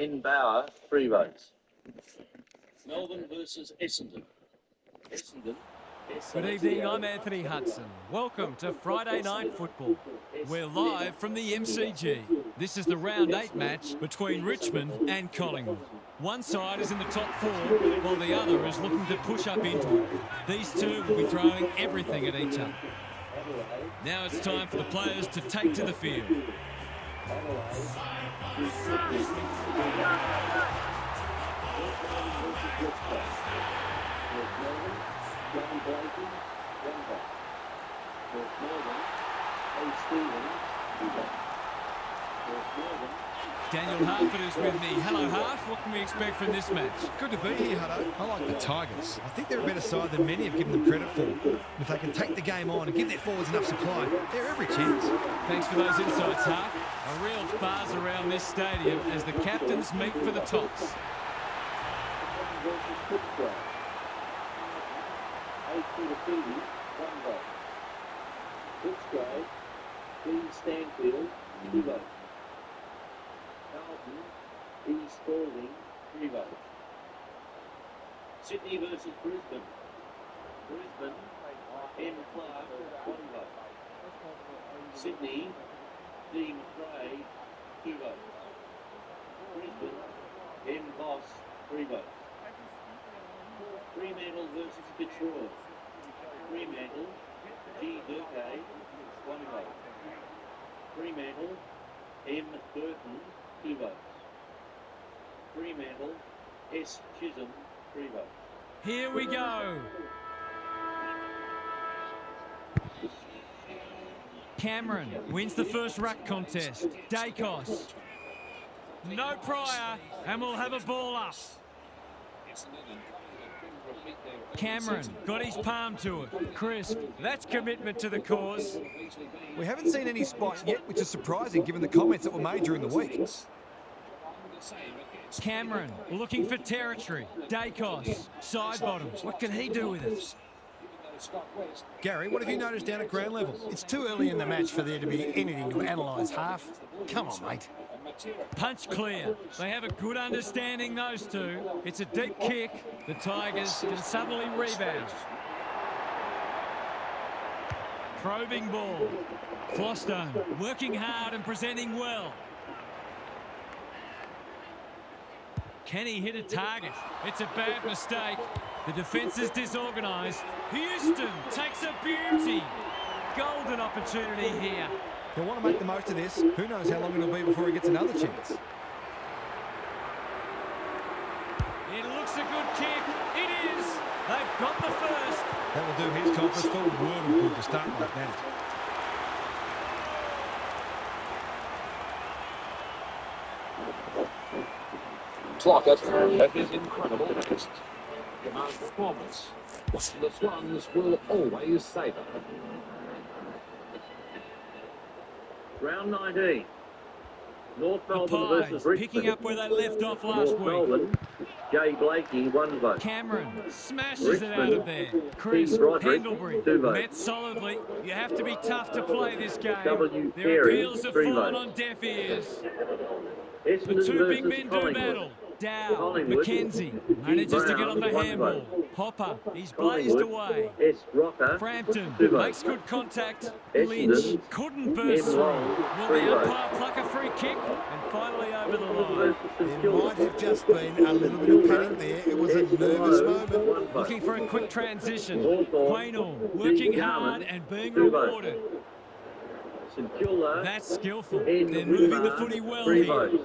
N. Bauer, 3 votes. Melbourne versus Essendon. Essendon. Good evening, I'm Anthony Hudson. Welcome to Friday Night Football. We're live from the MCG. This is the round 8 match between Richmond and Collingwood. One side is in the top 4, while the other is looking to push up into it. These two will be throwing everything at each other. Now it's time for the players to take to the field. Daniel Harford is with me. Hello, Harf. What can we expect from this match? Good to be here, Hutto. I like the Tigers. I think they're a better side than many have given them credit for. And if they can take the game on and give their forwards enough supply, they're every chance. Thanks for those insights, Harf. A real buzz around this stadium as the captains meet for the toss. Stanfield, 2 votes. Carlton, B. Spalding, 3 votes. Sydney versus Brisbane. Brisbane, M. Clark, 1 vote. Sydney, D. McRae, 2 votes. Brisbane, M. Boss, 3 votes. Fremantle versus Fitzroy. Fremantle, G. Durkay, 1 vote. Fremantle, M. Burton, 2 votes. Fremantle, S. Chisholm, 3 votes. Here we go. Cameron wins the first ruck contest. Dacos. No prior, and we'll have a ball up. Cameron got his palm to it. Crisp. That's commitment to the cause. We haven't seen any spike yet, which is surprising given the comments that were made during the week. Cameron looking for territory. Dacos. Side bottom. What can he do with it? Gary, what have you noticed down at ground level? It's too early in the match for there to be anything to analyse, Half. Come on, mate. Punch clear. They have a good understanding, those two. It's a deep kick. The Tigers can suddenly rebound. Probing ball. Flostone working hard and presenting well. Can he hit a target? It's a bad mistake. The defence is disorganised. Houston takes a beauty. Golden opportunity here. He'll want to make the most of this. Who knows how long it'll be before he gets another chance. It looks a good kick. It is. They've got the first. That will do his conference full world of good to start like that. Clockett, that is incredible. Command performance. The Swans will always savour. Round 19. North Melbourne versus Richmond. Picking up where they left off last week. Melbourne, J. Blakey, 1 vote. Cameron smashes it out of there. Chris Pendlebury met solidly. You have to be tough to play this game. W. Their Perry, appeals have 3 fallen votes. on deaf ears. Essendon The two big versus men do Collingwood. battle. Dow, Collingwood, McKenzie manages to get on the 1 handball. vote. Hopper, he's blazed away. S. Rocker, Frampton 2 votes. makes good contact. Essendon, Lynch couldn't burst M. through. Long, Will 3 the votes. umpire pluck a free kick? And finally over the line. Versus St There Kilda. might have just been a little bit of panic there. It was a nervous moment. 1 vote. Looking for a quick transition. Hawthorn, Quaynor working G. hard Harmon, and being 2 votes. rewarded. St Kilda, That's skillful. N. They're moving the Umar, footy well 3 here. votes.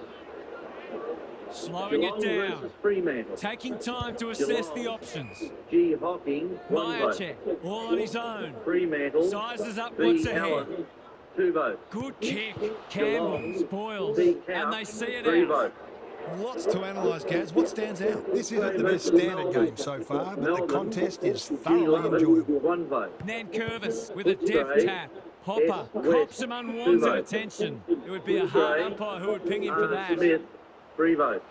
Slowing it Geelong down. versus Fremantle. Taking time to assess the options. G. Hocking, 1 vote. Myercheck, all on his own. Fremantle, Sizes up B. what's ahead. Allen, 2 votes. Good kick. Campbell Geelong, spoils. B. Cow, And they see it 3 out. votes. Lots to analyse, Gaz. What stands out? This isn't the best standard game so far, but the contest is thoroughly enjoyable. 1 vote. Nankervis with a deft tap. Hopper cops some unwanted attention. It would be a hard umpire who would ping him for that. Smith, 3 votes.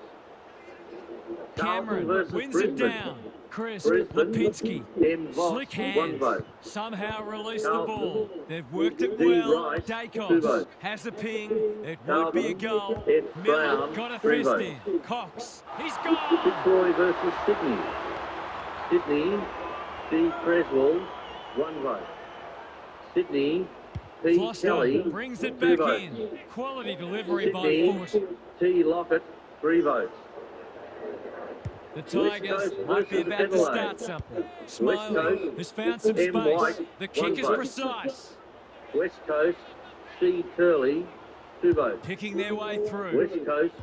Cameron versus wins Brisbane. it down. Chris Brisbane, Lipinski. M. Voss, Slick 1 hands. vote. Somehow release the Carlton, ball. They've worked it D. well. Rice, 2 Dacos votes. has a ping. It won't be a Carlton, goal. F. Miller Brown, got a 3 fist votes. in. Cox. He's gone. Fitzroy versus Sydney. Sydney, D. Creswell, 1 vote. Sydney, P. Foster Kelly, brings it 2 back votes. in. Quality delivery by Sydney, foot. T. Lockett, 3 votes. The Tigers Coast might be versus about to Adelaide. start something. Coast, Smiley has found some M. White, space. The 1 kick is vote. precise. West Coast, C. Turley, 2 votes. Picking their way through. West Coast,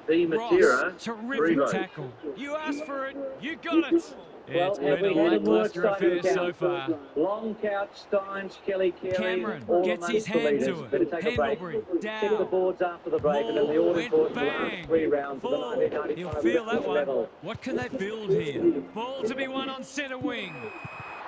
B. Ross, Matera, 3 terrific votes. tackle. You asked for it, you got it. Well, It's have been we a had a more lacklustre affair exciting so count? far. Long couch, Steins, Kelly, Carey, Cameron all gets amongst his the hand leaders. to it. Better take a break. Pendlebury, Check the down. boards after the break, and then the Moore order went for the last bang. 3 rounds of the Full. 1995 He'll feel that one. level. What can they build here? Ball to be won on centre wing.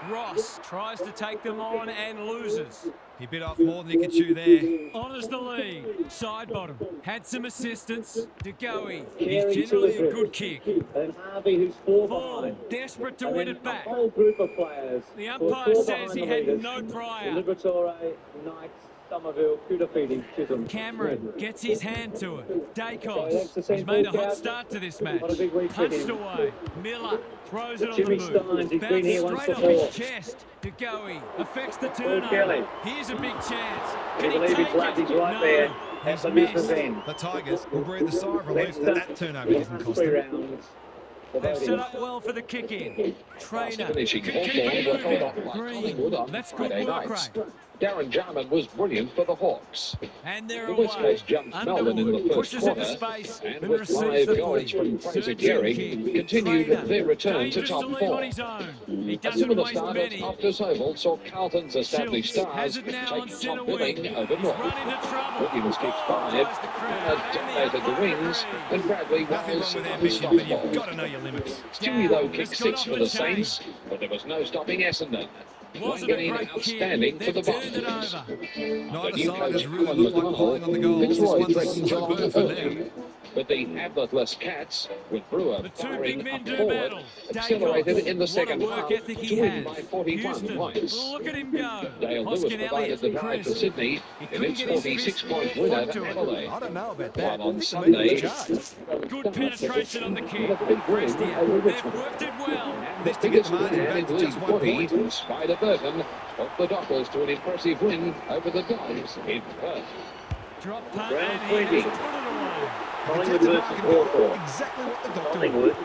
Ross tries to take them on and loses. He bit off more than he could chew there. Honours the lead. Side bottom. Had some assistance. DeGoey. Carey He's to generally the a good kick. And Harvey, who's 4 Full. behind. Desperate to And win then it back. a whole group of players. The who are umpire 4 says behind he the had leaders. no prior. Liberatore, Knight, Somerville, Kudafidi, Chisholm. Cameron gets his hand to it. that's the Dacos. He's central made a hot count. start to this match. What a big week for Punched him. away. Miller throws it on Jimmy the Steins, move. he's been here once Straight off before. his chest. DeGoey affects the Kelly. turnover. Here's a big chance. Can Can you he believe take his luck? it? He's right No. there at He's the missed. business end. The Tigers will breathe a sigh of relief that that turnover didn't cost 3 them. rounds. They've set up well for the kick in. Trainer. Finishing Keep Hawthorn it were held off moving. by Green. Collingwood on That's good Friday work nights. rate. Darren Jarman was brilliant for the Hawks. And they're The West away. Coast jumped Melbourne in the Underwood first pushes quarter, into space and and with receives 5 the goals footy. from Fraser Searching Gehrig, kick. continued Trainer. their return to Dangerous top to leave 4. on his own. He A doesn't similar waste start many. at Optus Oval saw Carlton's established Schultz stars has it now on take centre top wing. billing over He's North. run into trouble. Williams kicks Oh, 5, tries the crowd, Bernard and dominated the wings, and Bradley Nothing was wrong with ambition, but you've unstoppable. got to know your limits. Stewie, though, Down. kicked It's got 6 off for the the chain. Saints, but there was no stopping Essendon. Wasn't a Wayne great outstanding kick. for the They've turned it Bombers. over. Neither New side has coach really Alan looked like piling on the goals. This Fitzroy one's a threatened slow burn Geelong for now. early, but the athleteless Cats, with Brewer The two firing big men up do forward, battle. accelerated Dacos. in the second What a work half ethic he to win has. by 41 Houston. points. Look at him go. Dale Lewis Hoskin provided Elliott. the drive for Chris. Sydney He in couldn't its get his 46-point fist win foot over to it. Adelaide. I don't know about that. While on I think Sunday, the lead was Good penetration on the kick. With a big win Prestia. over They've Richmond. worked it well. And This the to get biggest the margin win back in to League just 1 footy, point. Spider Burton helped the Dockers to an impressive win over the Dogs in Perth. Drop punt Round and he has 20. put it away. Collingwood Contested versus mark and goal. Hawthorn. Exactly what the doctor Collingwood,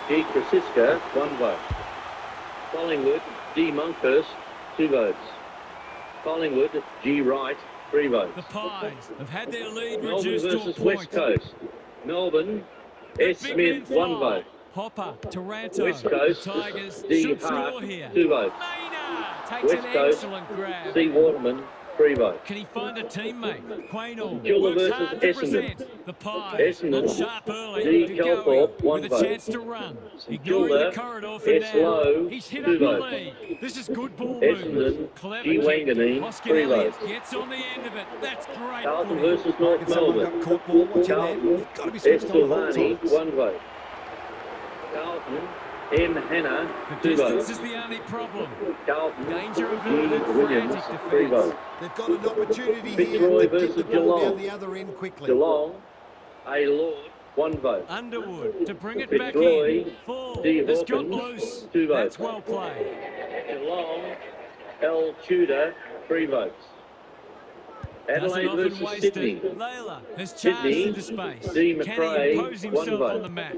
G. Krasiska, 1 vote. Collingwood, G. Monkhurst, 2 votes. Collingwood, G. Wright, 3 votes. The Pies have had their lead Melbourne reduced to a versus point. West Coast. Melbourne, The S. big Smith, men 1 fly. vote. Hopper, Taranto. West Coast, The Tigers D. should Hart, score here. 2 votes. Maynard takes West an Coast, excellent grab. C. Waterman, 3 votes. Can he find a teammate? Quaynor Gilder works versus hard to Essendon. present. The Pies Essendon, on sharp early. D. To Kelthorpe, go 1 with a vote. chance to run. Ignoring Gilder, the corridor for S. now. Lowe, He's hit 2 up the votes. lead. This is good ball Essendon, movement. Clever G. kick. Wanganeen, Hoskin 3 Elliott votes. gets on the end of it. That's great. Carlton footy. versus North If someone Melbourne. got caught ball watching there, Carlton, you've got to be S. switched on at all Silvani, times. 1 vote. Carlton, M. Hannah, The 2 distance votes. is the only problem. Carlton, Danger G. averted. Williams, Frantic 3 defence. votes. They've got an opportunity here Fitzroy to get versus the ball Geelong. down the other end quickly. Geelong, A. Lord, 1 vote. Underwood to bring it back Fitzroy, in. Full. D. It's got Hawkins, loose. 2 That's votes. well played. Geelong, L. Tudor, 3 votes. Doesn't Adelaide often versus waste Sydney. it. Layla has charged Sydney, into space. D. Can he McRae, impose 1 himself vote. on the match?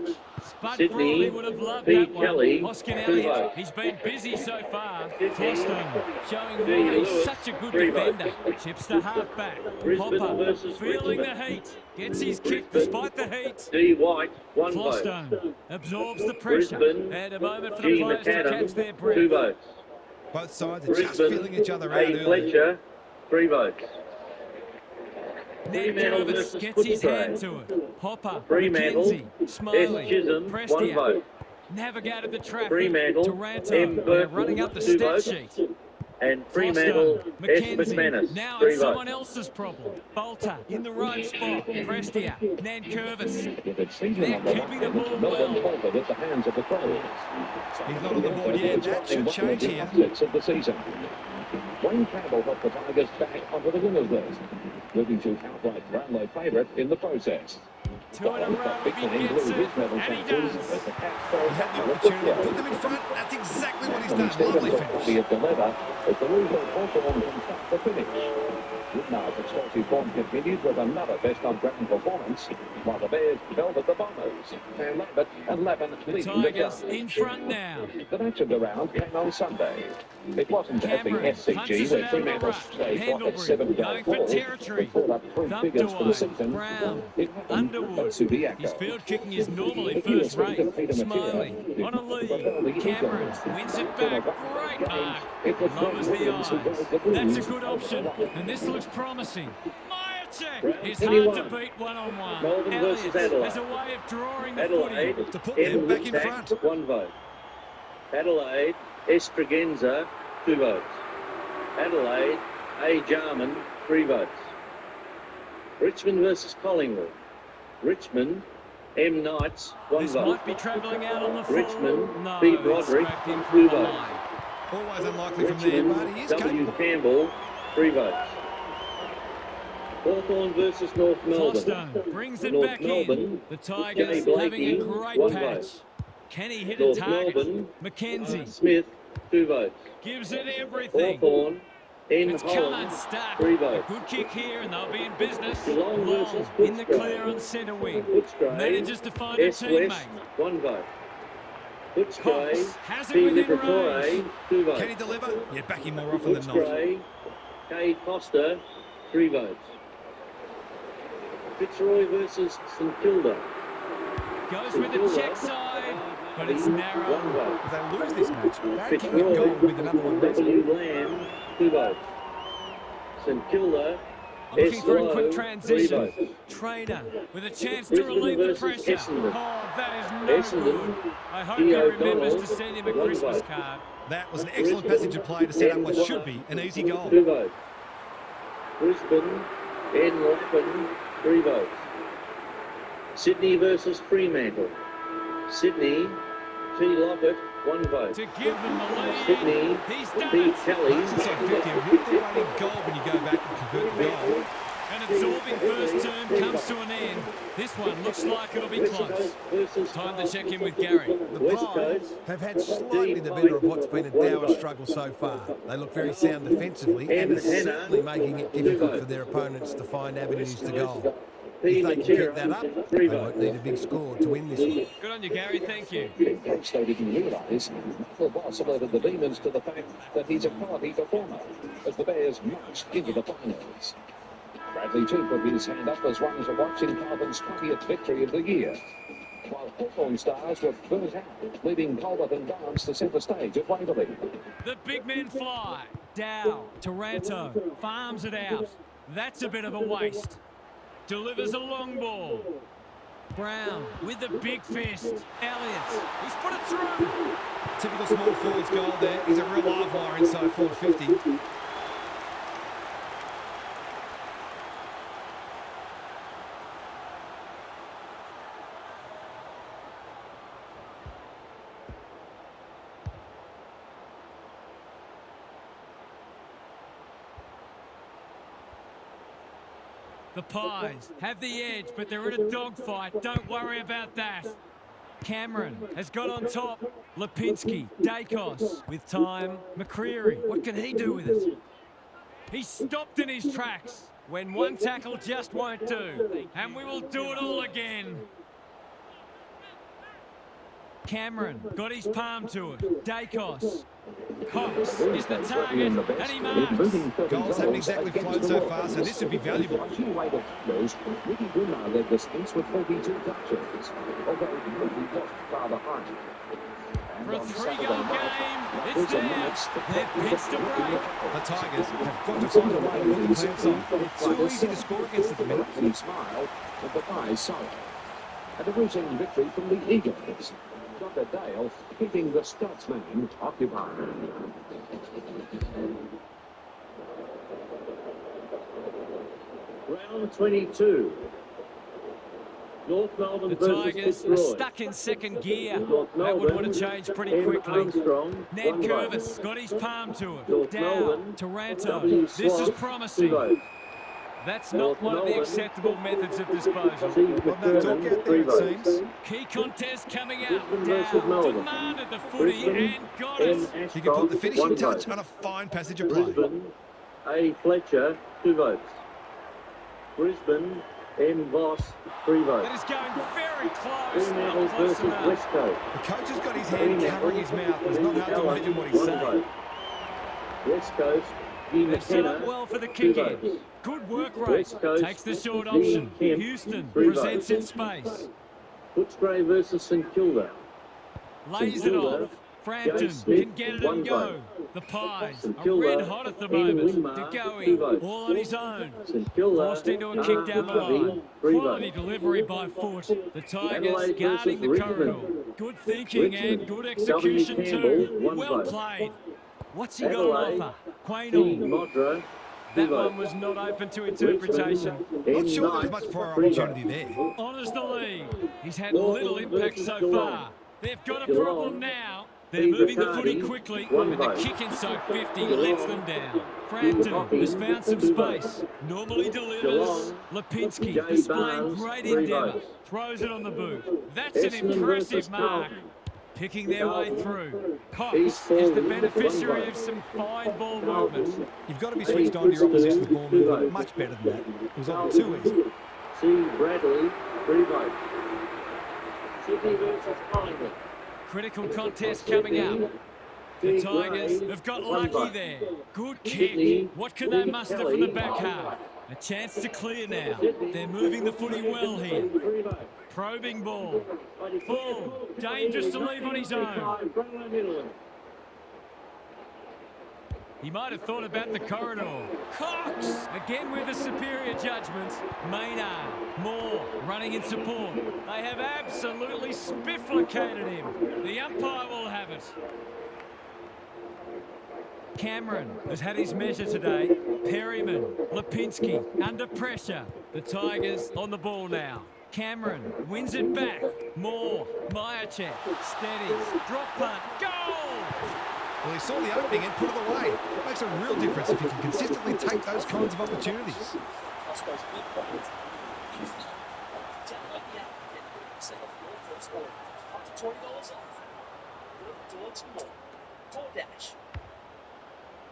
Spud Sydney, probably would have loved P. that one. Kelly, Hoskin 2 Elliott, votes. he's been busy so far. Sydney, Foston showing D. why he's Lewis, such a good 3 defender. votes. Chips to half back. Brisbane Hopper versus feeling Richmond. the heat. Gets his kick Brisbane, despite the heat. D. White, 1 vote. Flostone absorbs the pressure. Brisbane, And a moment for the G. players to catch their McAdam, breath. 2 votes. Both sides are just feeling Brisbane, each other out A. early. Fletcher, 3 votes. Ned Fremantle Jarvis versus gets his Footscray. hand to it. Hopper, Fremantle, McKenzie, Smiley, S. Chisholm, 1 Prestia. vote. Navigated the traffic. Fremantle, Taranto, M. they're Burton, running up the 2 stat votes. sheet. And Fremantle, S. McKenzie. McManus, Now 3 it's someone votes. else's problem. Bolter in the right spot. Prestia. Nankervis. With its season They're on the keeping the line, ball Melbourne well. folded at the hands of the Crows. He's not on the board yet. That should change here. Upsets of the season. Wayne Campbell helped the Tigers back onto the winners list, moving to outright Brownlow favourite in the process. 2 in a row if he gets it, and he does. He had the opportunity to put them in front. That's exactly what he's done. Lovely finish. At the lever, as the loser Hawthorn can start the finish. Whitmar's explosive form continued with another best-on-ground performance, while the Bears velvet the Bombers. And Lambert and Lavin leading the Tigers charge. in front now. The match of the round came on Sunday. It wasn't at the Cameron SCG punches where it out of the Fremantle ruck. stayed hot at Pendlebury 7 going goals for territory. before up 3 Thumped figures for the away. season. Brown. It happened at Underwood. Subiaco. His field kicking is normally first rate. Smiley on a lead. Cameron wins it back. Great mark. Lowers the eyes. That's a good option. And this looks promising. Myercheck is hard to beat one-on-one. Melbourne versus Elliott Adelaide. has a way of drawing the Adelaide, footy. To put them back in Tack, front. 1 vote. Adelaide, Estragenza, 2 votes. Adelaide, A. Jarman, 3 votes. Richmond versus Collingwood. Richmond, M. Knights, 1 This vote. might be travelling out on the full. Richmond, No, Pete it's Roderick, scrapped in 2 from votes. behind. Always unlikely from there, but he is W. capable. Campbell, 3 votes. Hawthorn versus North Melbourne. Fostone brings it North back Melbourne, in. The Tigers Jimmy Blakey, having a great 1 patch. vote. Can he hit North a target? Melbourne, McKenzie Smith, 2 votes. gives it everything. Hawthorn, N. It's come Holland, unstuck. 3 A votes. good kick here and they'll be in business. Geelong versus Long in the Footscray. clear on centre wing. Footscray, Manages to find a S. teammate. West, 1 vote. Cox Footscray, has it P. within Liberatore, range. 2 votes. Can he deliver? Yeah, back him more often than not. Footscray, K. Costa, 3 votes. Fitzroy versus St Kilda. Goes with the check side, but it's 1 narrow. vote. If they lose this match, Barry can get Fitzroy, gold with the number 1 reason. W. Lamb, 2 votes. St Kilda, Looking S. for a Lowe, quick 3 transition. votes. Trainer with a chance to Brisbane relieve the versus pressure. Essendon. Oh, that is no Essendon, good. I hope E. he remembers O'Donnell, to send him a 1 Christmas vote. card. That was an excellent passage of play to set up what should be an easy goal. 2 votes. Brisbane, N. Lappin, 3 votes. Sydney versus Fremantle. Sydney, T. Lockett, 1 vote. To give them the lead. Sydney, He's done P. it. Kelly, That's inside 50. A real awaiting goal when you go back and convert the goal. An absorbing first term comes to an end. This one looks like it'll be West close. Coast versus Time to check in with Gary. The West Pies Coast, have had slightly the better of what's been a dour struggle so far. They look very sound defensively and are certainly making it difficult for their opponents to find avenues to goal. P. If they can keep that Matera, up, 3 they won't votes. need a big score to win this one. Good on you, Gary. Thank you. Perhaps they didn't realise the boss alerted the Demons to the fact that he's a quality performer as the Bears marched into the finals. Bradley too put his hand up as one to watch in Carlton's 20th victory of the year. While Hawthorn stars were burnt out, leaving Colbert and Barnes to centre stage at Waverley. The big men fly. Dow, Taranto, farms it out. That's a bit of a waste. Delivers a long ball. Brown with the big fist. Elliott, he's put it through. Typical small forwards goal there. He's a real live wire inside forward 50. The Pies have the edge, but they're in a dogfight. Don't worry about that. Cameron has got on top. Lipinski, Dacos with time. McCreary, what can he do with it? He's stopped in his tracks when one tackle just won't do. And we will do it all again. Cameron got his palm to it. Dacos. Cox is the target, and he marks. Goals haven't exactly flown so far, so this would be valuable. Ricky Wimmer led the Saints with 42 touches, although Ricky lost far behind. For a 3-goal game, it's theirs. They've pitched a break. The Tigers have got to find a way to put the clamps on. It's too easy to score against at the minute. He smiled, but the Pies saw it. And a routine victory from the Eagles. Dr. Dale keeping the Scotsman occupied. Round 22. North Melbourne The versus Tigers are Fitzroy. stuck in second gear. North That would Melbourne, want to change pretty M. quickly. Armstrong, Ned 1 vote. Curvis got his palm to it. North Dow, Melbourne, Taranto. W. This is Swamp, 2 promising. votes. That's North not one of the Melbourne, acceptable methods of disposal. C. Not enough talk McKernan, out 3 there, it votes. seems. Key contest coming up. Brisbane versus Dow Melbourne. demanded the footy Brisbane, and got M. it. He can put the Ashcroft, finishing 1 touch vote. on a fine passage of play. Brisbane, A. Fletcher, 2 votes. Brisbane, M. Voss, 3 votes. That is going very close. Fremantle Not close versus enough. West Coast. The coach has got his hand covering his mouth. It's not hard to Allen, imagine what he's 1 saying. vote. West Coast, G. They've set up McKenna, well for the 2 kick votes. in. Good work rate. West Coast, Takes the short G. option. Kemp, Houston 3 presents in votes. space. Footscray versus St Kilda. Lays St it Kilda, off. Frampton James Smith, can get it 1 and go. vote. The Pies St are Kilda, red hot at the Ian moment. Winmar, De 2 Goey, votes. all on his own. St Kilda, Forced into a kick down the line. 3 Quality votes. delivery by foot. The Tigers Adelaide guarding the versus corridor. Richmond. Good thinking and Richmond, good W. execution Campbell, too. 1 Well vote. played. What's he got Adelaide, to offer? T. Quaynor. Modra, 2 That votes. one was not open to interpretation. Not sure there's much prior opportunity there. Honours the lead. He's had little impact so far. They've got a problem now. They're moving the footy quickly, and the kick inside 50 lets them down. Frampton has found some space. Normally delivers. Lipinski displaying great endeavour. Throws it on the boot. That's an impressive mark. Picking their way through. Cox is the beneficiary of some fine ball movement. You've got to be switched on to your opposition's ball movement. Much better than that. It was all too easy. C. Bradley, 3 votes. Sydney versus Collingwood. Critical contest coming up. The Tigers have got lucky there. Good kick. What can they muster from the back half? A chance to clear now. They're moving the footy well here. Probing ball. Full. Dangerous to leave on his own. He might have thought about the corridor. Cox! Again with a superior judgment. Maynard. Moore running in support. They have absolutely spifflicated him. The umpire will have it. Cameron has had his measure today. Perryman, Lipinski under pressure. The Tigers on the ball now. Cameron wins it back. Moore, Myercheck, steadies, drop punt, goal! Well, he saw the opening and put it away. It makes a real difference if he can consistently take those kinds of opportunities.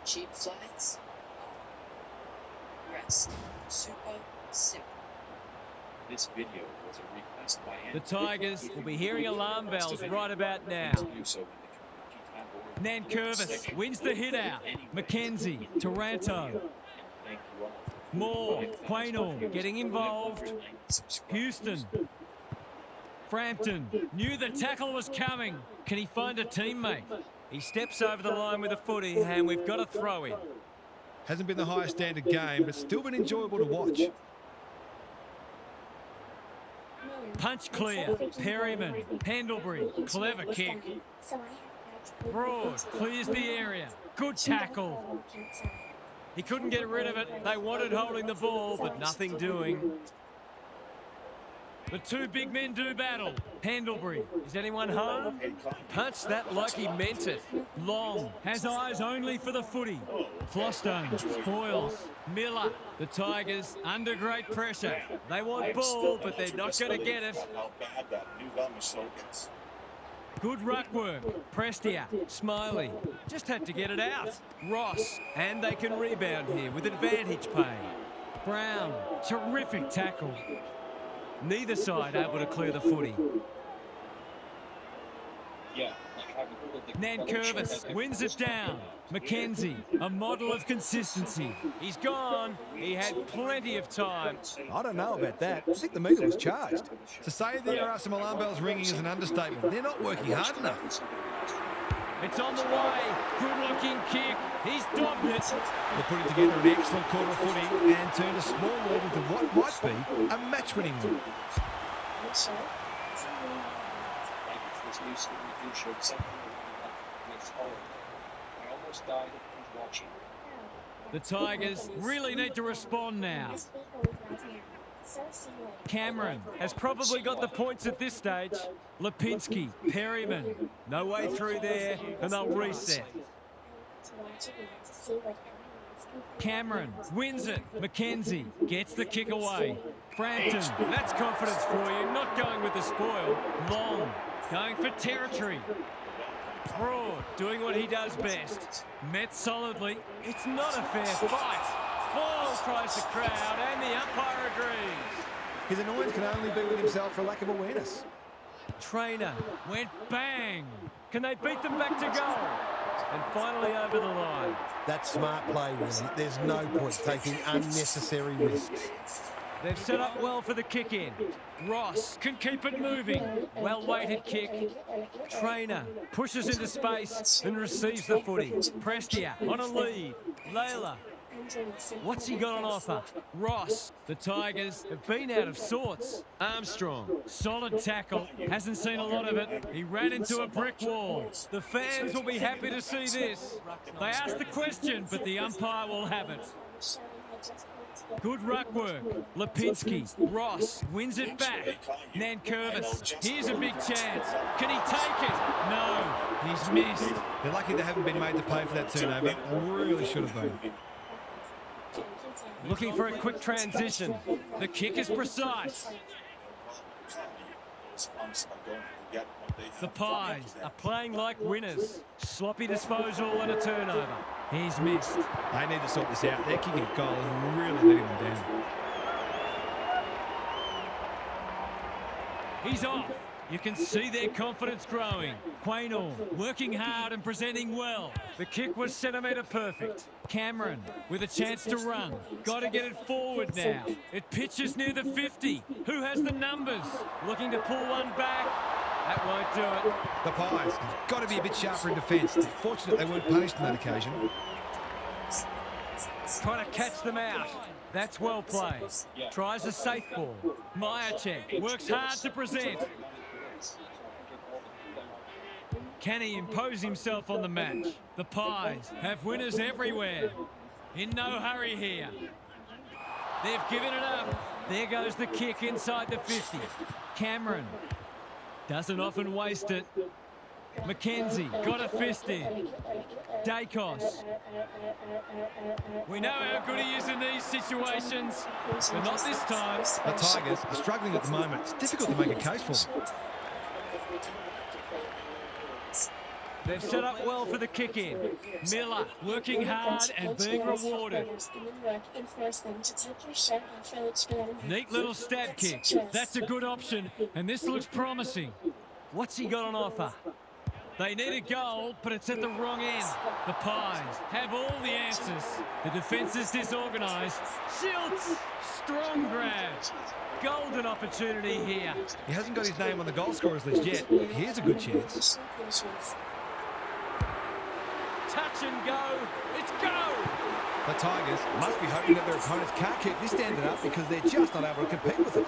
Cheap flights. Rest. Super simple. This video was a request by The Tigers will be hearing alarm bells right about now. Nankervis wins the hit out. Mackenzie, Taranto. Moore, Quaynor getting involved. Houston. Frampton knew the tackle was coming. Can he find a teammate? He steps over the line with a footy and we've got a throw in. Hasn't been the highest standard game, but still been enjoyable to watch. Punch clear. Perryman, Pendlebury, clever kick. Broad clears the area. Good tackle. He couldn't get rid of it. They wanted holding the ball, but nothing doing. The two big men do battle. Pendlebury, is anyone home? Punched that like he meant it. Long has eyes only for the footy. Flostone spoils. Miller, the Tigers under great pressure. They want ball, but they're not going to get it. Good ruck work. Prestia, Smiley, just had to get it out. Ross, and they can rebound here with advantage play. Brown, terrific tackle. Neither side able to clear the footy. Nankervis wins it down. Mackenzie, a model of consistency. He's gone. He had plenty of time. I don't know about that. I think the meter was charged. To say there are some alarm bells ringing is an understatement. They're not working hard enough. It's on the way. Good-looking kick. He's dobbed it. They're putting together an excellent quarter of footy and turned a small lead into what might be a match-winning one. It's used to you should something with horror. I almost died of watching. The Tigers really need to respond now. Cameron has probably got the points at this stage. Lipinski, Perryman, no way through there, and they'll reset. Cameron wins it. McKenzie gets the kick away. Frampton, that's confidence for you, not going with the spoil. Long, going for territory. Broad, doing what he does best. Met solidly. It's not a fair fight. Ball, cries the crowd, and the umpire agrees. His annoyance can only be with himself for lack of awareness. Trainer went bang. Can they beat them back to goal? And finally over the line. That's smart play, really. There's no point taking unnecessary risks. They've set up well for the kick-in. Ross can keep it moving. Well-weighted kick. Trainer pushes into space and receives the footy. Prestia on a lead. Layla. What's he got on offer? Ross. The Tigers have been out of sorts. Armstrong. Solid tackle. Hasn't seen a lot of it. He ran into a brick wall. The fans will be happy to see this. They asked the question, but the umpire will have it. Good ruck work. Lipinski. Ross wins it back. Nankervis. Here's a big chance. Can he take it? No. He's missed. They're lucky they haven't been made to pay for that turnover. Really should have been. Looking for a quick transition. The kick is precise. The Pies are playing like winners. Sloppy disposal and a turnover. He's missed. They need to sort this out. Their kicking goal is really letting them down. He's off. You can see their confidence growing. Quaynor working hard and presenting well. The kick was centimetre perfect. Cameron with a chance to run. Got to get it forward now. It pitches near the 50. Who has the numbers? Looking to pull one back. That won't do it. The Pies have got to be a bit sharper in defence. They're fortunate they weren't punished on that occasion. Trying to catch them out. That's well played. Tries a safe ball. Myercheck works hard to present. Can he impose himself on the match? The Pies have winners everywhere. In no hurry here. They've given it up. There goes the kick inside the 50. Cameron doesn't often waste it. McKenzie got a fist in. Dacos. We know how good he is in these situations, but not this time. The Tigers are struggling at the moment. It's difficult to make a case for them. They've set up well for the kick-in. Miller working hard and being rewarded. Neat little stab kick. That's a good option, and this looks promising. What's he got on offer? They need a goal, but it's at the wrong end. The Pies have all the answers. The defence is disorganised. Schultz, strong grab. Golden opportunity here. He hasn't got his name on the goal scorers list yet. Here's a good chance. Touch and go. It's go. The Tigers must be hoping that their opponents can't keep this standard up because they're just not able to compete with it.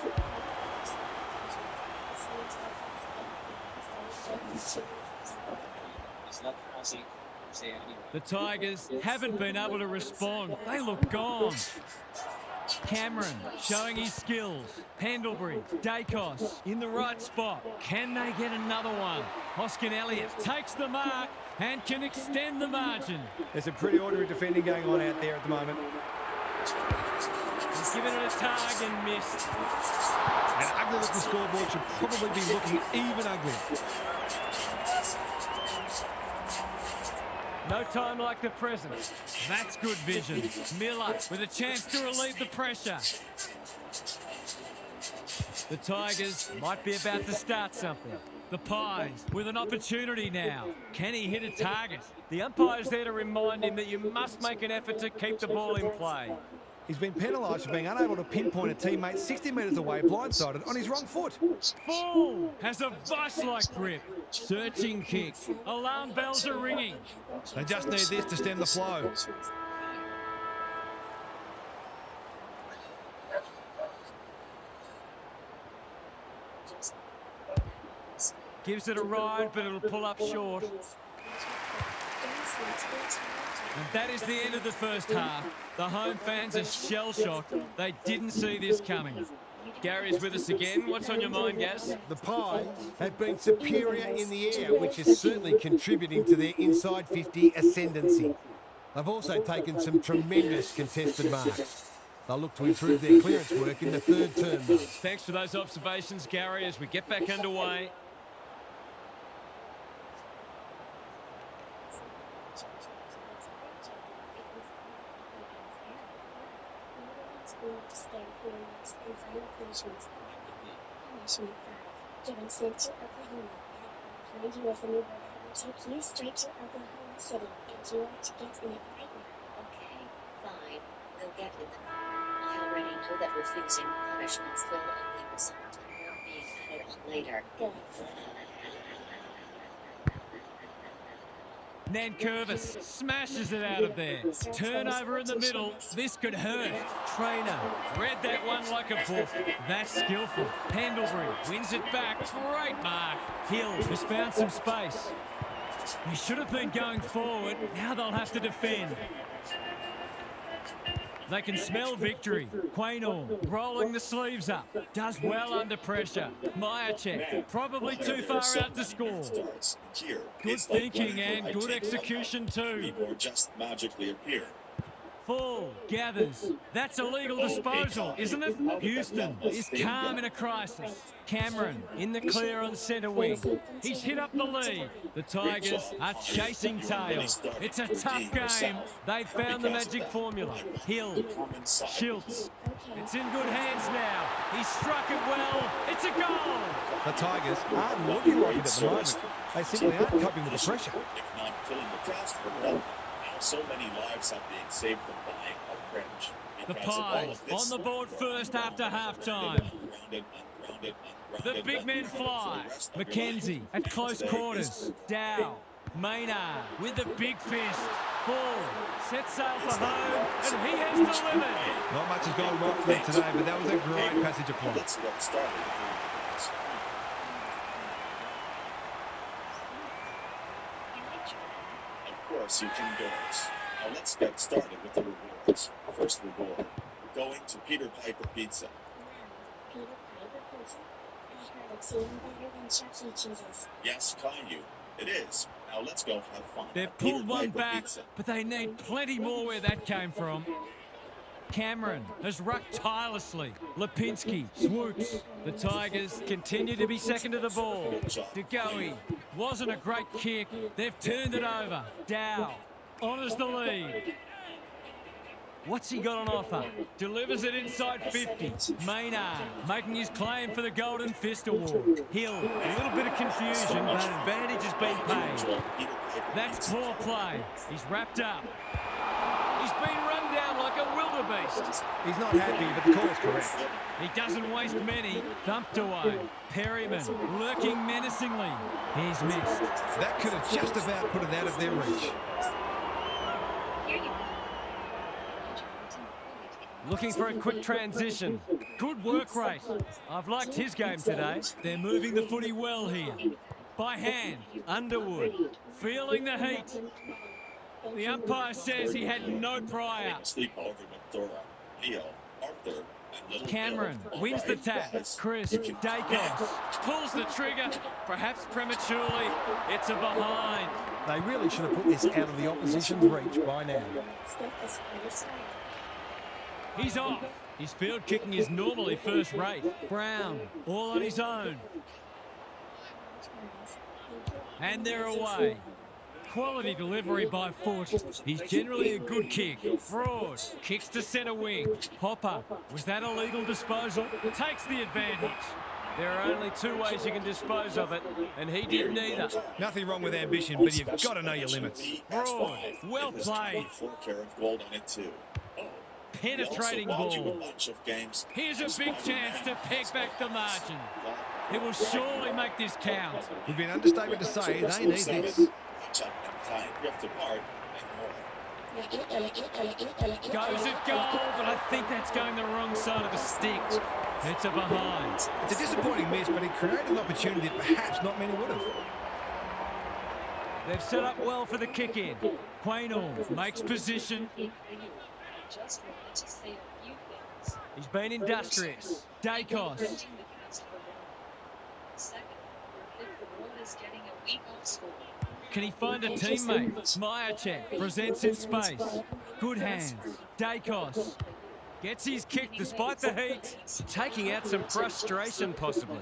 The Tigers haven't been able to respond. They look gone. Cameron showing his skills. Pendlebury, Dacos in the right spot. Can they get another one? Hoskin Elliott takes the mark and can extend the margin. There's a pretty ordinary defending going on out there at the moment. He's given it a tug and missed. An ugly-looking scoreboard should probably be looking even uglier. No time like the present. That's good vision. Miller with a chance to relieve the pressure. The Tigers might be about to start something. The Pies with an opportunity now. Can he hit a target? The umpire's there to remind him that you must make an effort to keep the ball in play. He's been penalised for being unable to pinpoint a teammate 60 metres away blindsided on his wrong foot. Full has a vice-like grip. Searching kick. Alarm bells are ringing. They just need this to stem the flow. Gives it a ride, but it'll pull up short. And that is the end of the first half. The home fans are shell-shocked. They didn't see this coming. Gary's with us again. What's on your mind, Gaz? The Pies have been superior in the air, which is certainly contributing to their inside 50 ascendancy. They've also taken some tremendous contested marks. They'll look to improve their clearance work in the third term, though. Thanks for those observations, Gary, as we get back underway. Given sent to Oklahoma, played with a new brother will take you straight to Oklahoma City, and you want to get in it right now. Okay, fine. We'll get in the car. I already know that refusing punishments will only result in more being added on later. Good. Nankervis smashes it out of there. Turnover in the middle. This could hurt. Trainer read that one like a book. That's skillful. Pendlebury wins it back. Great mark. Hill has found some space. He should have been going forward. Now they'll have to defend. They can smell victory. Quaynor rolling the sleeves up. Does well under pressure. Myercheck probably too far out to score. Good thinking and good execution too. Or just magically appear. Full gathers. That's a legal disposal, isn't it? Houston is calm in a crisis. Cameron in the clear on centre wing. He's hit up the lead. The Tigers are chasing tails. It's a tough game. They've found the magic formula. Hill, Schultz. It's in good hands now. He struck it well. It's a goal. The Tigers aren't looking like it at the moment. They simply aren't coping with the pressure. If not killing the transfer, now so many lives are being saved from dying of French. The Pies on the board first after half-time. The big men fly. McKenzie at close quarters. Dow. Maynard with the big fist. Full. Sets sail for home, and he has delivered. Not much has gone right for them today, but that was a great passage of play. Let's get started. Of course, you can do it. Now let's get started with the rewards. First reward, going to Peter Piper Pizza. Peter Piper Pizza? I heard it's even better than Chuck E. Cheese's. Yes, Caillou, it is. Now let's go have fun. They've pulled one back, but they need plenty more where that came from. Cameron has rucked tirelessly. Lipinski swoops. The Tigers continue to be second to the ball. DeGoey wasn't a great kick. They've turned it over. Dow honours the lead. What's he got on offer? Delivers it inside 50. Maynard making his claim for the Golden Fist Award. Hill, a little bit of confusion, but advantage has been paid. That's poor play. He's wrapped up. He's been run down like a wildebeest. He's not happy, but the call's correct. He doesn't waste many. Thumped away. Perryman lurking menacingly. He's missed. That could have just about put it out of their reach. Looking for a quick transition. Good work rate. I've liked his game today. They're moving the footy well here. By hand, Underwood. Feeling the heat. The umpire says he had no prior. Cameron wins the tap. Chris Dacos pulls the trigger, perhaps prematurely. It's a behind. They really should have put this out of the opposition's reach by now. He's off. His field kicking is normally first rate. Brown, all on his own. And they're away. Quality delivery by foot. He's generally a good kick. Broad kicks to centre wing. Hopper, was that a legal disposal? Takes the advantage. There are only two ways you can dispose of it, and he did neither. Nothing wrong with ambition, but you've got to know your limits. Broad, well played. Penetrating ball. Here's a big chance to peg back the margin. It will surely make this count. It would be an understatement to say they need this. Goes at goal, but I think that's going the wrong side of the stick. It's a behind. It's a disappointing miss, but he created an opportunity that perhaps not many would have. They've set up well for the kick in. Quaynor makes position. Just wanted to say a few things. He's been industrious. Dacos. Preventing the cast for one. Second, your fifth role is getting a week off school. Can he find a teammate? Myercheck presents in space. Good hands. Dacos gets his kick despite the heat, taking out some frustration possibly.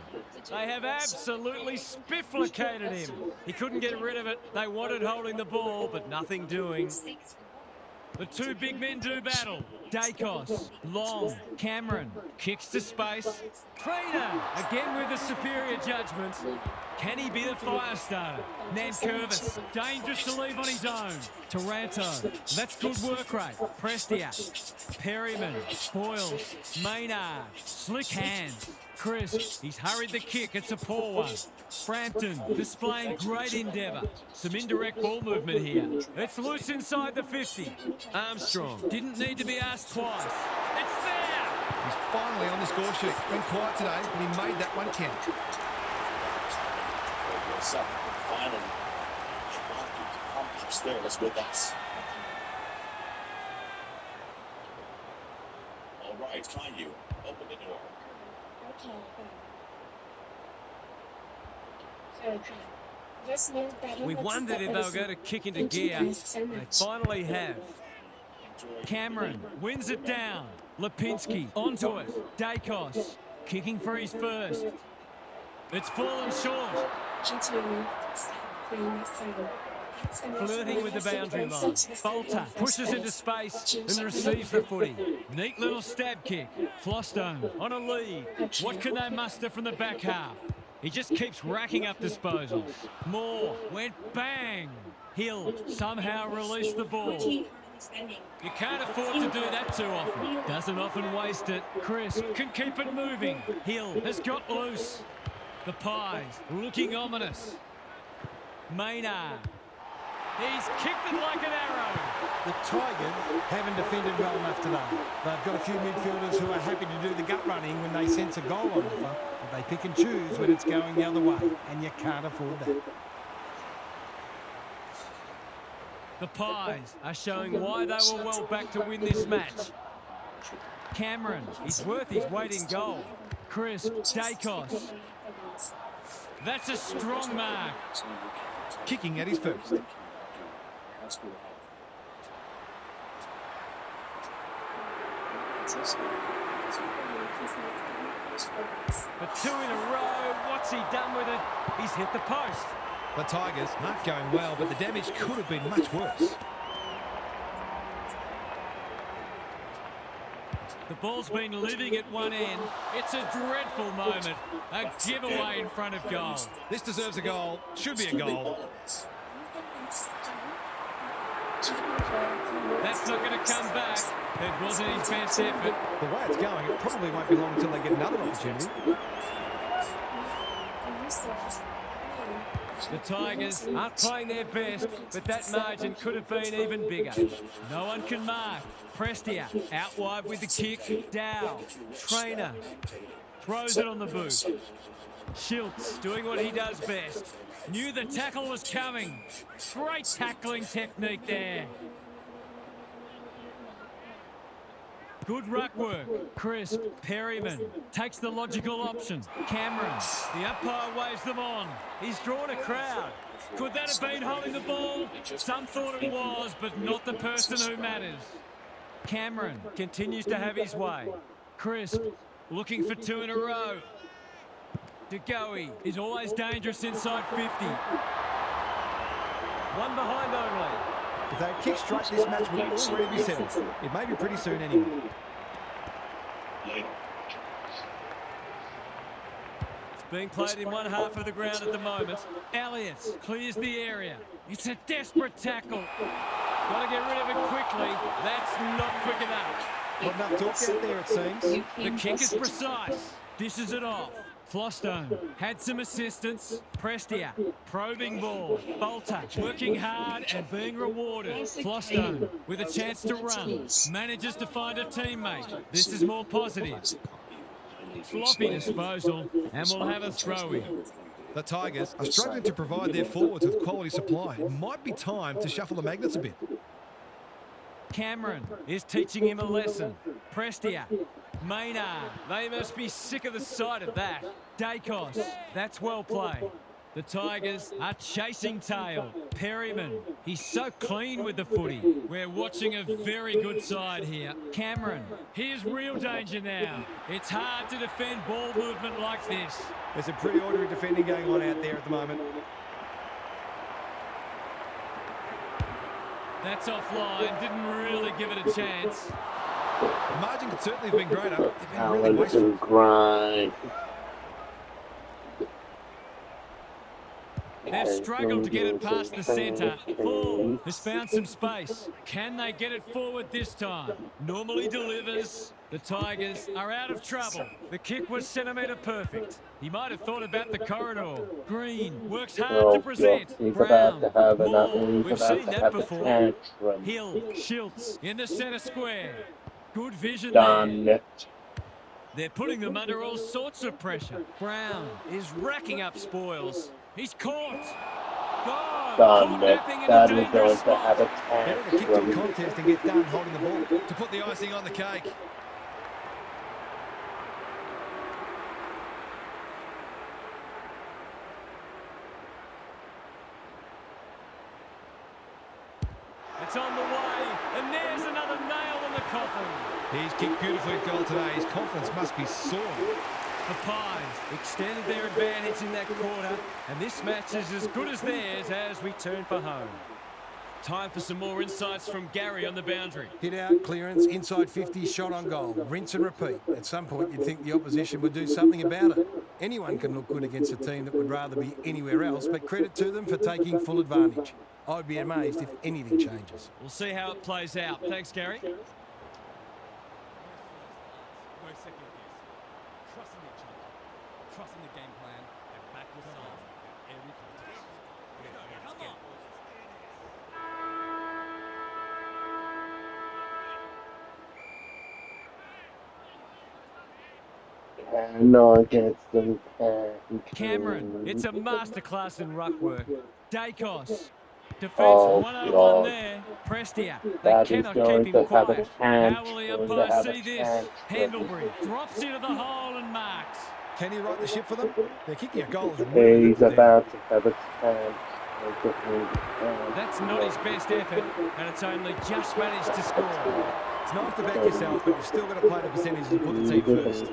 They have absolutely spifflicated him. He couldn't get rid of it. They wanted holding the ball, but nothing doing. The two big men do battle. Dacos, long, Cameron, kicks to space. Trainer, again with the superior judgment. Can he be the fire starter? Nankervis, dangerous to leave on his own. Taranto, that's good work rate. Prestia, Perryman, Boyles, Maynard, slick hands. Crisp, he's hurried the kick, it's a poor one. Frampton displaying great endeavour. Some indirect ball movement here. It's loose inside the 50. Armstrong didn't need to be asked twice. It's there! He's finally on the score sheet. Been quiet today, but he made that one count. Finally, come upstairs with us. All right, Caillou, open the door. We wondered if they were going to kick into gear. They finally have. Cameron wins it down. Lipinski onto it. Dacos kicking for his first. It's fallen short. Flirting with the boundary line. Bolter pushes into space and receives the footy. Neat little stab kick. Flostone on a lead. What can they muster from the back half? He just keeps racking up disposals. Moore went bang. Hill somehow released the ball. You can't afford to do that too often. Doesn't often waste it. Crisp can keep it moving. Hill has got loose. The Pies looking ominous. Maynard. He's kicked it like an arrow. The Tigers haven't defended well enough today. They've got a few midfielders who are happy to do the gut running when they sense a goal on offer, but they pick and choose when it's going the other way, and you can't afford that. The Pies are showing why they were well back to win this match. Cameron, he's worth his weight in gold. Crisp, Dacos. That's a strong mark. Kicking at his first. For two in a row, what's he done with it? He's hit the post. The Tigers aren't going well, but the damage could have been much worse. The ball's been living at one end. It's a dreadful moment. A giveaway in front of goal. This deserves a goal. Should be a goal. That's not going to come back. It wasn't his best effort. The way it's going, it probably won't be long until they get another opportunity. The Tigers aren't playing their best, but that margin could have been even bigger. No one can mark. Prestia out wide with the kick. Dow. Trainer throws it on the boot. Schultz doing what he does best. Knew the tackle was coming. Great tackling technique there. Good ruck work. Crisp, Perryman takes the logical option. Cameron, the umpire waves them on. He's drawn a crowd. Could that have been holding the ball? Some thought it was, but not the person who matters. Cameron continues to have his way. Crisp looking for two in a row. DeGoey is always dangerous inside 50. One behind only. If they kick straight, this match will already be settled. It may be pretty soon anyway. It's being played in one half of the ground at the moment. Elliott clears the area. It's a desperate tackle. Got to get rid of it quickly. That's not quick enough. Not enough talk out there, it seems. The kick is precise. Dishes it off. Flostone had some assistance. Prestia, probing ball. Bolter working hard and being rewarded. Flostone with a chance to run. Manages to find a teammate. This is more positive. Sloppy disposal, and we'll have a throw-in. The Tigers are struggling to provide their forwards with quality supply. It might be time to shuffle the magnets a bit. Cameron is teaching him a lesson. Prestia. Maynard. They must be sick of the sight of that. Dacos. That's well played. The Tigers are chasing tail. Perryman. He's so clean with the footy. We're watching a very good side here. Cameron. Here's real danger now. It's hard to defend ball movement like this. There's a pretty ordinary defending going on out there at the moment. That's offline. Didn't really give it a chance. The margin could certainly have been greater. They've been Oh, really it's wasteful. been great. They've struggled to get it past the centre. Full has found some space. Can they get it forward this time? Normally delivers. The Tigers are out of trouble. The kick was centimetre perfect. He might have thought about the corridor. Green works hard to present. Brown, Moore, we've seen that before. Hill, Schultz in the centre square. Good vision there. They're putting them under all sorts of pressure. Brown is racking up spoils. He's caught. Gone. Napping in a dangerous spot. They're in a kick to a contest and get done holding the ball. To put the icing on the cake. It's on the way, and there's another nail in the coffin. He's kicked beautifully at goal today. His confidence must be soaring. The Pies extended their advantage in that quarter, and this match is as good as theirs as we turn for home. Time for some more insights from Gary on the boundary. Hit out, clearance, inside 50, shot on goal. Rinse and repeat. At some point, you'd think the opposition would do something about it. Anyone can look good against a team that would rather be anywhere else, but credit to them for taking full advantage. I'd be amazed if anything changes. We'll see how it plays out. Thanks, Gary. Trusting the game plan and back with solve in every contest. Cameron, it's a masterclass in ruck work. Dacos. Defence Oh, 101 God. there. Prestia. They That is cannot going keep him to have a quiet. chance. How will the Going to umpire have a see this? chance. Handlebury drops into the hole and marks. Can he right the ship for them? They're kicking a goal. Really He's good about to have a chance. That's not his best effort, and it's only just managed to score. It's nice to back yourself, but you've still got to play the percentage and put the team first.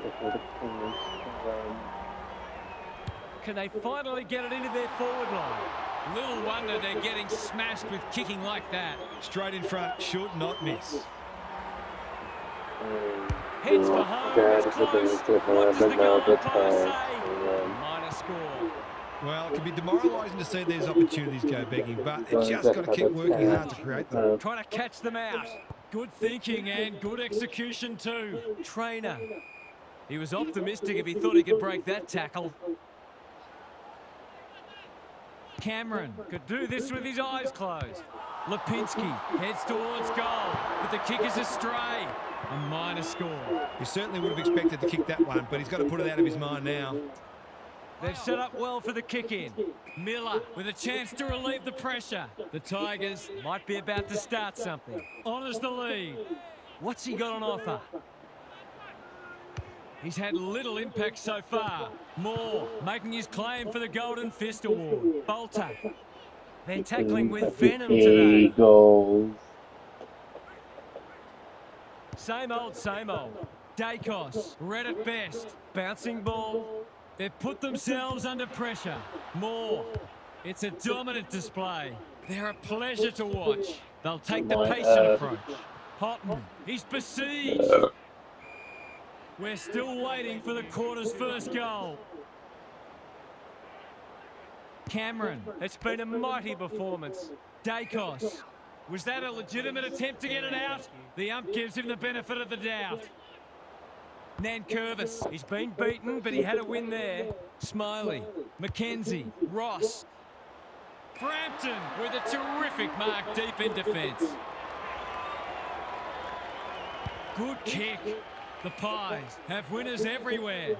Can they finally get it into their forward line? Little wonder they're getting smashed with kicking like that. Straight in front, should not miss. Heads for home, it's close. What does the goal umpire say? Minor score. Well, it can be demoralising to see these opportunities go begging, but they've just got to keep working hard to create them. Trying to catch them out. Good thinking and good execution too. Trainer. He was optimistic if he thought he could break that tackle. Cameron could do this with his eyes closed. Lipinski heads towards goal, but the kick is astray. A minor score. You certainly would have expected to kick that one, but he's got to put it out of his mind now. They've set up well for the kick-in. Miller with a chance to relieve the pressure. The Tigers might be about to start something. Honours the lead. What's he got on offer? He's had little impact so far. Moore making his claim for the Golden Fist Award. Bolter. They're tackling with venom today. Eagles. Same old, same old. Dacos, red at best. Bouncing ball. They've put themselves under pressure. Moore. It's a dominant display. They're a pleasure to watch. They'll take the patient approach. Houghton. He's besieged. We're still waiting for the quarter's first goal. Cameron. It's been a mighty performance. Dacos. Was that a legitimate attempt to get it out? The ump gives him the benefit of the doubt. Nankervis, he's been beaten, but he had a win there. Smiley, McKenzie, Ross. Frampton with a terrific mark deep in defence. Good kick. The Pies have winners everywhere.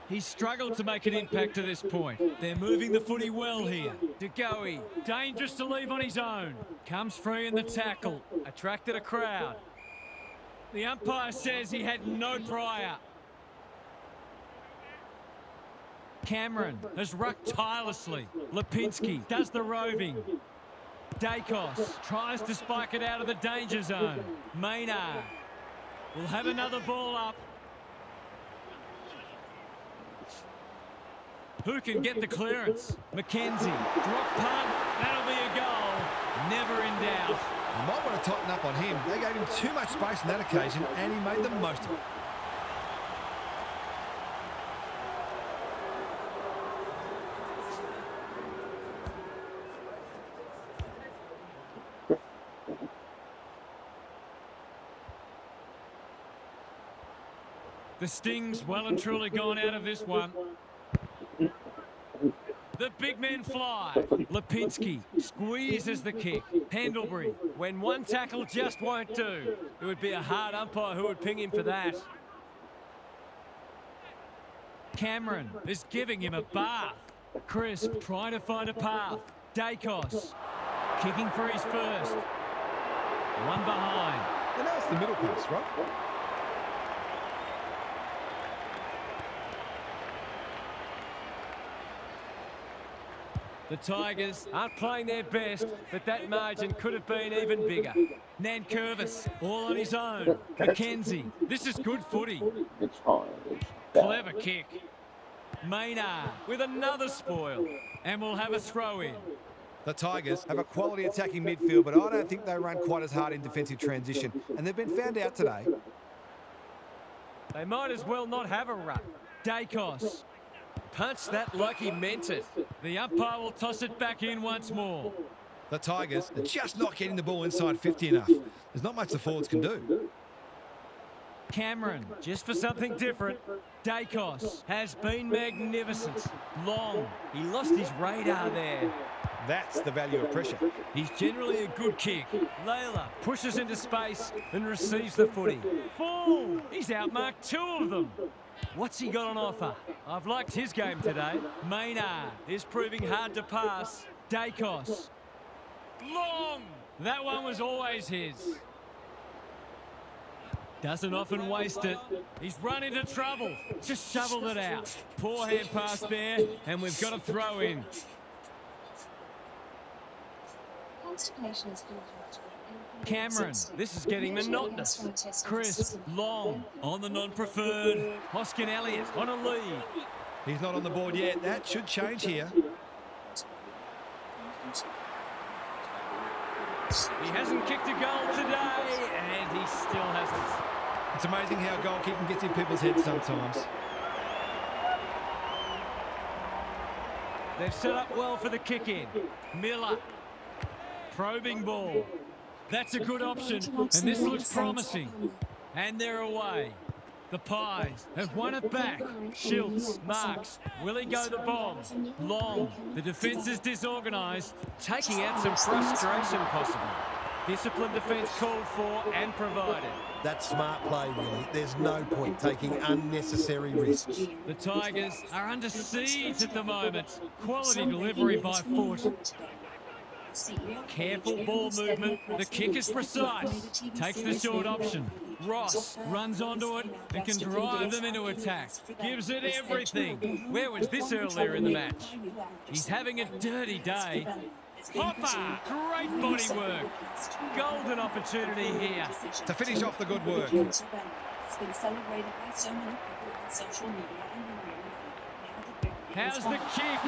He's struggled to make an impact to this point. They're moving the footy well here. DeGoey, dangerous to leave on his own. Comes free in the tackle. Attracted a crowd. The umpire says he had no prior. Cameron has rucked tirelessly. Lipinski does the roving. Dacos tries to spike it out of the danger zone. Maynard will have another ball up. Who can get the clearance? McKenzie, drop punt, that'll be a goal. Never in doubt. You might want to tighten up on him. They gave him too much space on that occasion, and he made the most of it. The Sting's well and truly gone out of this one. The big men fly. Lipinski squeezes the kick. Pendlebury, when one tackle just won't do. It would be a hard umpire who would ping him for that. Cameron is giving him a bath. Crisp trying to find a path. Dacos kicking for his first. One behind. And now it's the middle pass, right? The Tigers aren't playing their best, but that margin could have been even bigger. Nankervis, all on his own. McKenzie, this is good footy. Clever kick. Maynard with another spoil, and we'll have a throw in. The Tigers have a quality attacking midfield, but I don't think they run quite as hard in defensive transition, and they've been found out today. They might as well not have a ruck. Dacos punched that like he meant it. The umpire will toss it back in once more. The Tigers are just not getting the ball inside 50 enough. There's not much the forwards can do. Cameron, just for something different. Dacos has been magnificent. Long, he lost his radar there. That's the value of pressure. He's generally a good kick. Layla pushes into space and receives the footy. Full! He's outmarked two of them. What's he got on offer? I've liked his game today. Maynard is proving hard to pass. Dacos. Long! That one was always his. Doesn't often waste it. He's run into trouble. Just shoveled it out. Poor hand pass there, and we've got a throw in. Cameron, this is getting monotonous. Chris, Long, on the non-preferred. Hoskin Elliott on a lead. He's not on the board yet. That should change here. He hasn't kicked a goal today, and he still hasn't. It's amazing how goal kicking gets in people's heads sometimes. They've set up well for the kick-in. Miller. Probing ball. That's a good option, and this looks promising. And they're away. The Pies have won it back. Schultz, Marks, will he go the bomb? Long, the defence is disorganised, taking out some frustration possible. Disciplined defence called for and provided. That's smart play, really. There's no point taking unnecessary risks. The Tigers are under siege at the moment. Quality delivery by foot. Careful ball movement. The kick is precise. Takes the short option. Ross runs onto it and can drive them into attack. Gives it everything. Where was this earlier in the match? He's having a dirty day. Hopper! Great body work. Golden opportunity here. To finish off the good work. It's been celebrated by so many people on social media and in real life. How's the kick?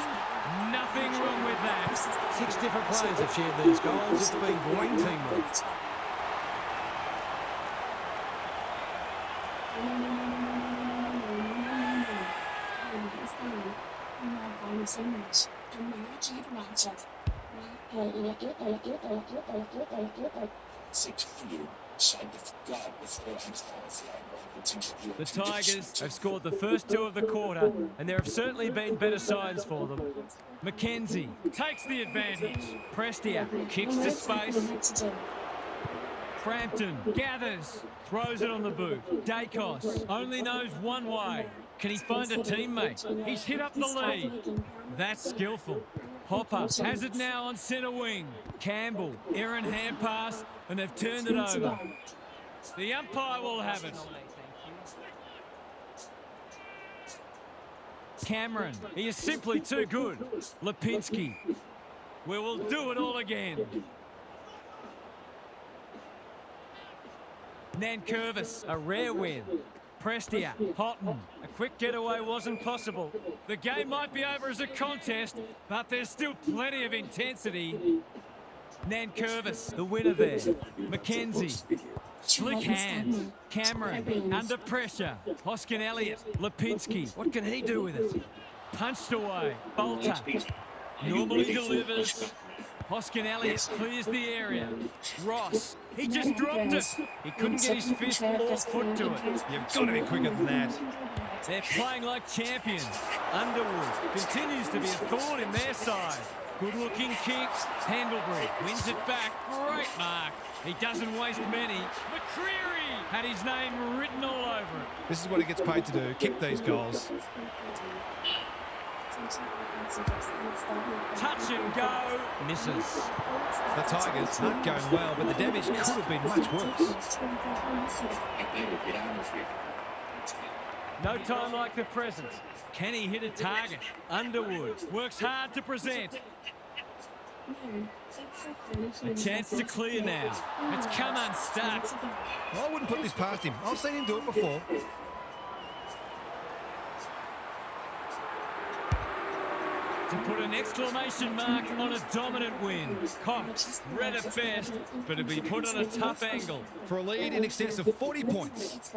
Nothing wrong with that. 6 different players have shared these goals. It's been great teamwork. The Tigers have scored the first 2 of the quarter, and there have certainly been better signs for them. McKenzie takes the advantage. Prestia kicks to space. Frampton gathers, throws it on the boot. Dacos only knows one way. Can he find a teammate? He's hit up the lead. That's skillful. Hopper has it now on centre wing. Campbell, errant hand pass, and they've turned it over. The umpire will have it. Cameron, he is simply too good. Lipinski, we will do it all again. Nankervis, a rare win. Prestia, Houghton, a quick getaway wasn't possible. The game might be over as a contest, but there's still plenty of intensity. Nankervis, the winner there. Mackenzie, slick hands. Cameron, under pressure. Hoskin Elliott, Lipinski, what can he do with it? Punched away. Bolter, normally delivers. Hoskin Elliott clears the area. Ross, he just dropped it. He couldn't get his fist or foot to it. You've got to be quicker than that. They're playing like champions. Underwood continues to be a thorn in their side. Good-looking kick. Pendlebury wins it back. Great mark. He doesn't waste many. McCreary had his name written all over it. This is what he gets paid to do, kick these goals. Touch and go. Misses. The Tigers aren't going well, but the damage could have been much worse. No time like the present. Can he hit a target? Underwood works hard to present. A chance to clear now. It's come unstuck. I wouldn't put this past him. I've seen him do it before. To put an exclamation mark on a dominant win. Cox, red at best, but to be put on a tough angle. For a lead in excess of 40 points.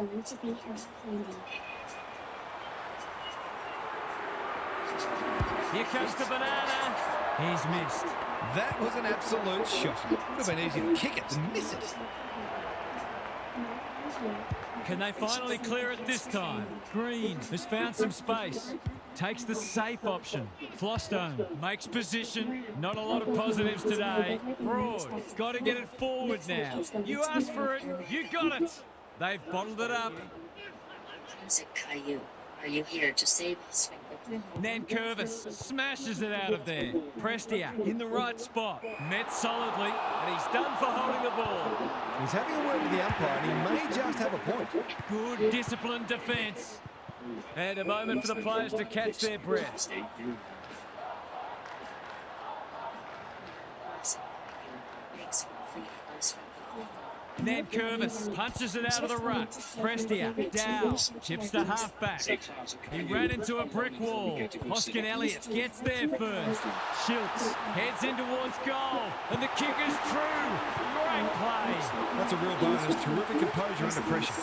Here comes the banana. He's missed. That was an absolute shot. Would have been easy to kick it and miss it. Can they finally clear it this time? Green has found some space. Takes the safe option. Flostone makes position. Not a lot of positives today. Broad, got to get it forward now. You asked for it, you got it. They've bottled it up. Caillou, are you here to save us? Nankervis smashes it out of there. Prestia in the right spot. Met solidly, and he's done for holding the ball. He's having a word with the umpire, and he may just have a point. Good disciplined defence. And a moment for the players to catch their breath. Nankervis punches it out of the ruck. Prestia, Dow, chips the half-back. He ran into a brick wall. Hoskin Elliott gets there first. Schiltz heads in towards goal. And the kick is true. Great play. That's a real bonus. Terrific composure under pressure.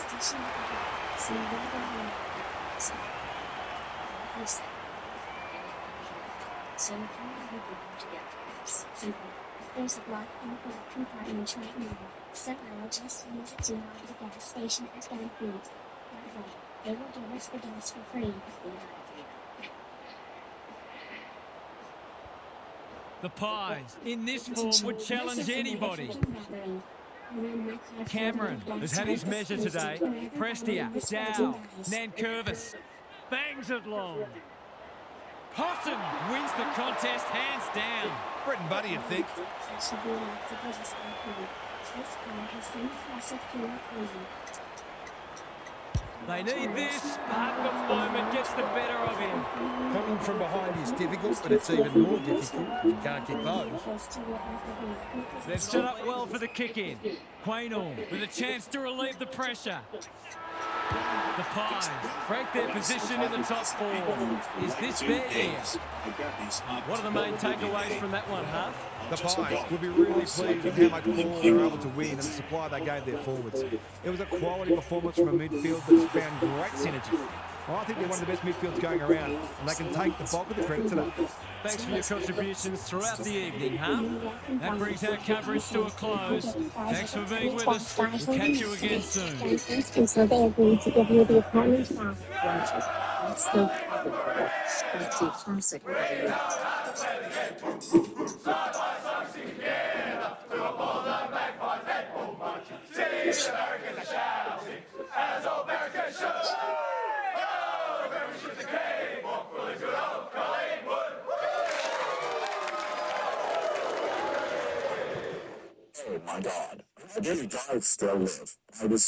There's a block in the back compartment right now. So I'll just use it to run the gas station at gunpoint. That way, they will give us the gas for free if we like. The Pies, in this form, would challenge anybody. Cameron has had his measure today. Prestia, Dow, Nankervis bangs it long. Possum wins the contest hands down. Brett and Buddy, you'd think. They need this, but the moment gets the better of him. Coming from behind is difficult, but it's even more difficult if you can't kick those. They've set up well for the kick-in. Quaynor with a chance to relieve the pressure. The Pies break their position in the top four. Is this their year? What are the main takeaways from that one, Huff? The Pies will be really pleased with how much ball they were able to win and the supply they gave their forwards. It was a quality performance from a midfield that's found great synergy. I think they're one of the best midfields going around, and they can take the bulk of the credit today. Thanks for your contributions throughout the evening, Huff. That brings our coverage to a close. Thanks for being with us. We'll catch you again soon. So they agreed to give you the apartment back. Classic. really died still live. I was